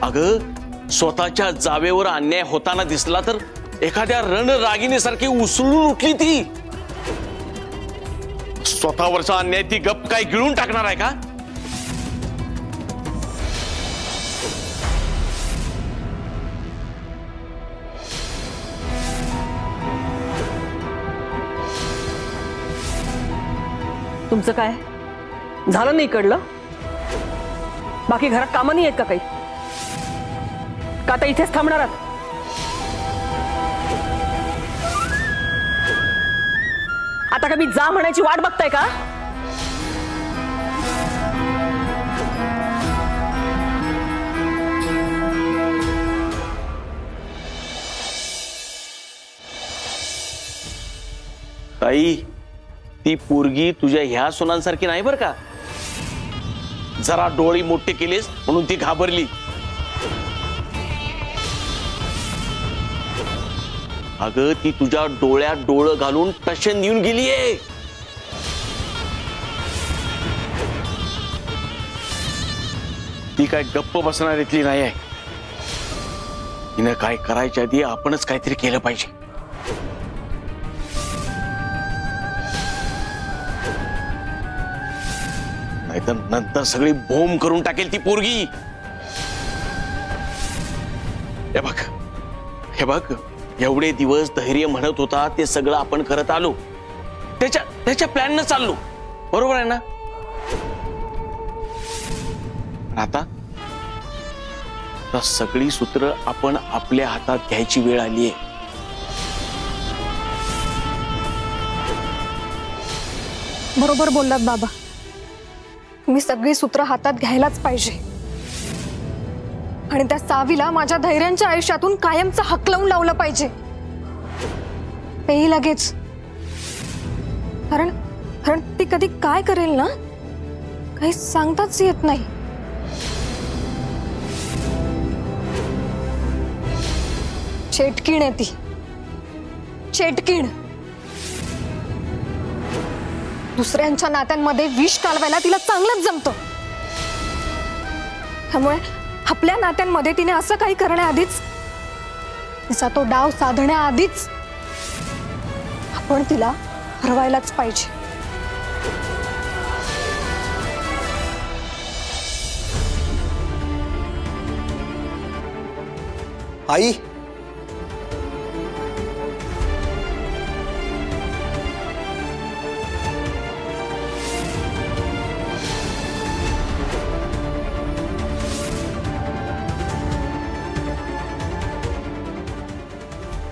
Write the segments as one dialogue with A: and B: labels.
A: अगं स्वतःच्या जावेवर अन्याय होताना दिसला तर एखाद्या रणरागिणीसारखी उसळून उठली ती. स्वतःवरचा अन्याय ती गप काय गिळून टाकणार आहे का?
B: तुमचं काय झालं नाही कळलं? बाकी घरात कामं नाही आहेत का काही? का आता इथेच थांबणार आहात? आता का मी जा म्हणायची वाट बघताय का?
A: ताई, ती पोरगी तुझ्या ह्या सुनांसारखी नाही बर का. जरा डोळे मोठे केलेस म्हणून ती घाबरली. अगं ती तुझ्या डोळ्यात डोळं घालून टशन देऊन गेलीये. ती काय गप्प बसणार इथली नाही आहे. तिनं काय करायच्या आधी आपणच काहीतरी केलं पाहिजे. नाहीतर नंतर सगळी बोंब करून टाकेल ती पोरगी. हे बघ एवढे दिवस धैर्य म्हणत होता ते सगळं आपण करत आलो. त्याच्या प्लॅन न चाललो. बरोबर आहे ना? आता सगळी सूत्र आपण आपल्या हातात घ्यायची वेळ आली आहे.
C: बरोबर बोललात बाबा. मी सगळी सूत्र हातात घ्यायलाच पाहिजे आणि त्या सावीला माझ्या धैर्यांच्या आयुष्यातून कायमचं हकलवून लावलं पाहिजे. तेही लगेच. कारण ती कधी काय करेल ना काही सांगताच येत नाही. चेटकीण आहे ती. चेटकीण. दुसऱ्यांच्या नात्यांमध्ये विष कालवायला तिला चांगलंच जमतं. त्यामुळे आपल्या नात्यांमध्ये तिने असं काही करण्याआधीच, तिचा तो डाव साधण्याआधीच आपण तिला हरवायलाच पाहिजे.
D: आई,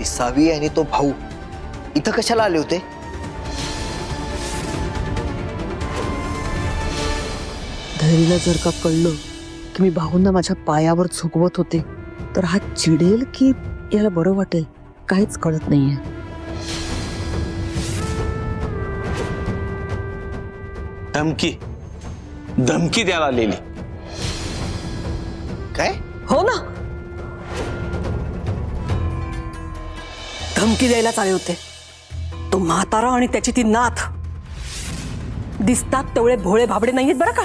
D: सावी आणि तो भाऊ इथं कशाला आले होते?
B: धैर्यला जर का कळलं की मी भाऊंना माझ्या पायावर झुकवत होते तर हा चिडेल की याला बरं वाटेल काहीच कळत नाहीये.
A: धमकी द्यायला आलेली.
D: काय?
B: हो ना, धमकी द्यायलाच आले होते. तो म्हातारा आणि त्याची ती नाथ दिसतात तेवढे भोळे भाबडे नाहीयेत बरं का.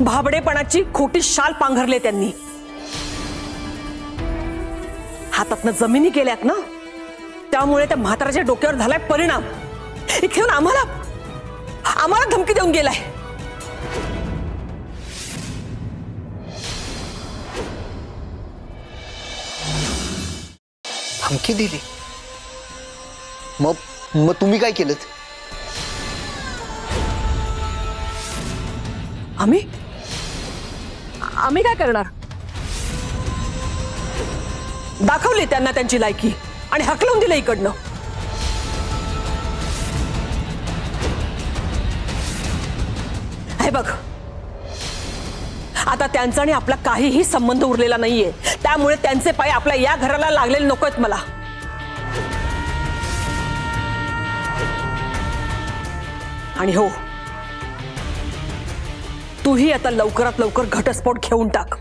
B: भाबडेपणाची खोटी शाल पांघरले त्यांनी. हातातनं जमिनी केल्यात ना, त्यामुळे त्या म्हाताराच्या डोक्यावर झालाय परिणाम. इथे येऊन आम्हाला धमकी देऊन गेलाय.
D: धमकी दिली? मग तुम्ही काय केलं?
B: आम्ही काय करणार? दाखवली त्यांना त्यांची लायकी आणि हकलवून दिलं इकडनं. हे बघ, आता त्यांचा आणि आपला काहीही संबंध उरलेला नाहीये. त्यामुळे त्यांचे पाय आपल्या या घराला लागलेले नकोत मला. आणि हो, तूही आता लवकरात लवकर घटस्फोट घेऊन टाक.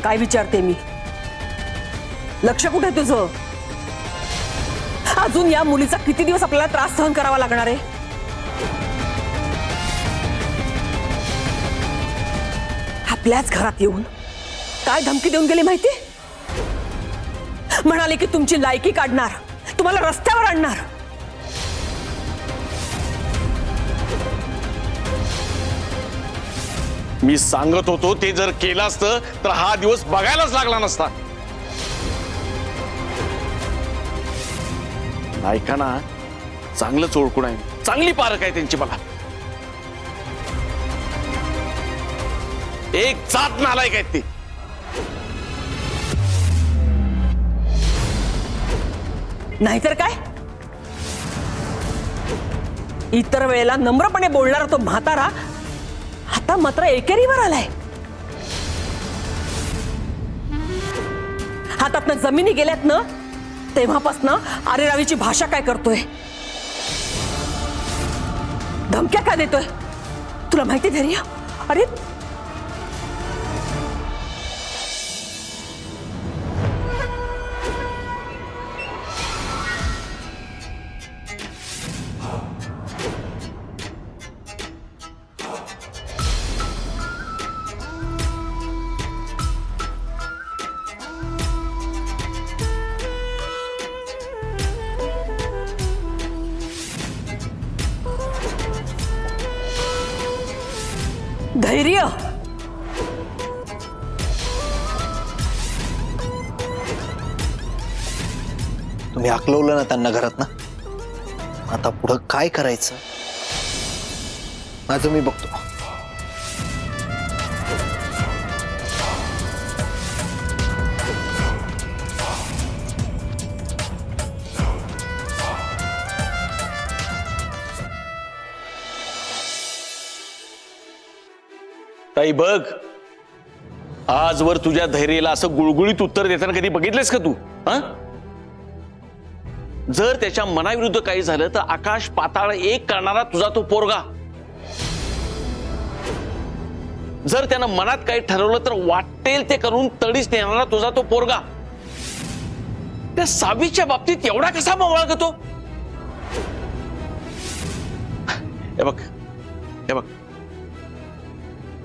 B: काय विचारते मी? लक्ष कुठे तुझं? अजून या मुलीचा किती दिवस आपल्याला त्रास सहन करावा लागणार आहे? आपल्याच घरात येऊन काय धमकी देऊन गेली माहिती? म्हणाले की तुमची लायकी काढणार, तुम्हाला रस्त्यावर आणणार.
A: मी सांगत होतो ते जर केलं असतं तर हा दिवस बघायलाच लागला नसता. ऐका ना, चांगलंच ओळखून आहे, चांगली पारख आहे त्यांची मला. एक जात नालायक आहेत ते.
B: नाहीतर काय? इतर वेळेला नम्रपणे बोलणारा तो म्हातारा आता मात्र एकेरीवर आलाय. हातातनं जमिनी गेल्यात ना, तेव्हापासनं आरेरावीची भाषा काय करतोय, धमक्या काय देतोय तुला माहिती धैर्य? अरे धैर्य,
D: तुम्ही हाकलवलं ना त्यांना घरात ना, आता पुढं काय करायचं माझं मी बघतो.
A: ताई बघ, आजवर तुझ्या धैर्याला असं गुळगुळीत उत्तर देताना कधी बघितलेस का तू? जर त्याच्या मनाविरुद्ध काही झालं तर आकाश पाताळ एक करणारा तुझा तो पोरगा. जर त्यानं मनात काही ठरवलं तर वाटेल ते करून तडीच नेणारा तुझा तो पोरगा. त्या सावीच्या बाबतीत एवढा कसा मवळा करतो? हे बघ, हे बघ,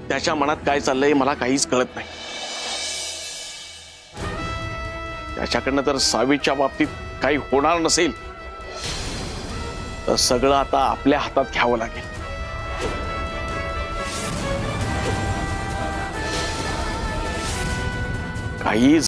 A: त्याच्या मनात काय चाललंय मला काहीच कळत नाही. त्याच्याकडनं तर सावीच्या बाबतीत काही होणार नसेल तर सगळं आता आपल्या हातात घ्यावं लागेल. काही